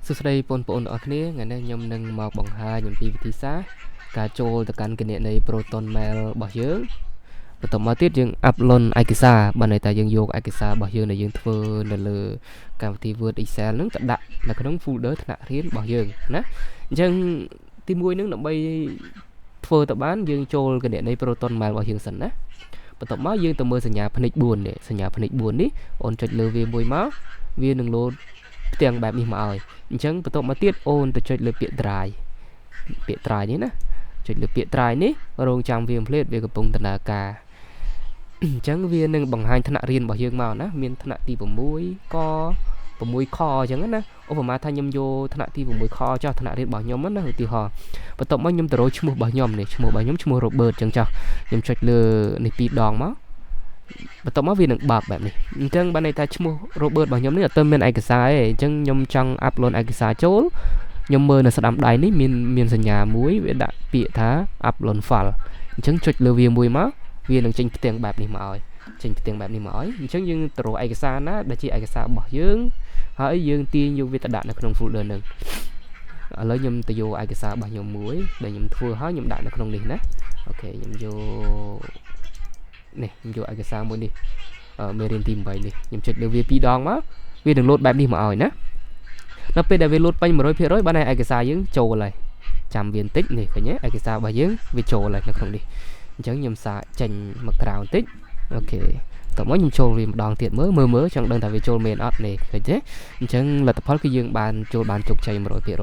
សួស្តីបងប្អូនទាំងអស់គ្នាថ្ងៃនេះខ្ញុំនឹងមកបង្ហាញអំពីវិធីសាស្ត្រការចូលទៅកាន់គណនី Proton Mail របស់យើងបន្តមកទៀតយើង upload ឯកសារបានន័យថាយើងយកឯកសាររបស់យើងដែលយើងធ្វើនៅលើកម្មវិធី Word Excel ហ្នឹងទៅដាក់នៅក្នុង folder ថ្នាក់រៀនរបស់យើងណាអញ្ចឹងទី1ហ្នឹងដើម្បីធ្វើទៅបានយើងចូលគណនី Proton Mail របស់យើងសិនណាបន្ទាប់មកយើងទៅមើលសញ្ញាផ្នែក4នេះសញ្ញាផ្នែក4នេះអូនចុចលើវាមួយមកវានឹងលោតផ្ទាំងបែបនេះមកឲ្យអញ្ចឹងបន្ទាប់មកទៀតអូនទៅចុចលើពាក្យ drive នេះណាចុចលើពាក្យ drive នេះរងចាំវាភ្លេតវាកំពុងដំណើរការអញ្ចឹងវានឹងបង្ហាញថ្នាក់រៀនរបស់យើងមកណាមានថ្នាក់ទី6ក6ខអញ្ចឹងណាឧបមាថាខ្ញុំយកថ្នាក់ទី6ខចោះថ្នាក់រៀនរបស់ខ្ញុំណាឧទាហរណ៍បន្ទាប់មកខ្ញុំទៅរកឈ្មោះរបស់ខ្ញុំនេះឈ្មោះរបស់ខ្ញុំឈ្មោះ Robert អញ្ចឹងចោះខ្ញុំចុចលើនេះ2ដងមកបន្ទាប់មកវានឹងបើកបែបនេះអញ្ចឹងបានន័យថាឈ្មោះ Robert របស់ខ្ញុំនេះអត់ទាន់មានឯកសារទេអញ្ចឹងខ្ញុំចង់ upload ឯកសារចូលខ្ញុំមើលនៅស្ដាំដៃនេះមានសញ្ញាមួយវាដាក់ពាក្យថា upload file អញ្ចឹងចុចលើវាមួយមកវានឹងចេញផ្ទាំងបែបនេះមកឲ្យអញ្ចឹងយើងទៅរកឯកសារណាដែលជាឯកសាររបស់យើងហើយយើងទាញយកវាទៅដាក់នៅក្នុង folder ហ្នឹងឥឡូវខ្ញុំទៅយកឯកសាររបស់ខ្ញុំមួយដែលខ្ញុំធ្វើហើយខ្ញុំដាក់នៅក្នុងនេះណាអូខេខ្ញុំយកនេះខ្ញុំយកឯកសារមួយនេះមេរៀនទី8នេះខ្ញុំចុចលើវា2ដងមកវានឹងលោតបែបនេះមកឲ្យណាដល់ពេលដែលវាលោតពេញ 100% បានឯកសារយើងចូលហើយចាំវាបន្តិចនេះឃើញទេឯកសាររបស់យើងវាចូលហើយនៅក្នុងនេះអញ្ចឹងខ្ញុំសាកចេញមកក្រៅបន្តិចអូខេតោះមកខ្ញុំចូលវាម្ដងទៀតមើលចង់ដឹងថាវាចូលមែនអត់នេះឃើញទេអញ្ចឹងលទ្ធផលគឺយើងបានចូលបានជោគជ័យ 100%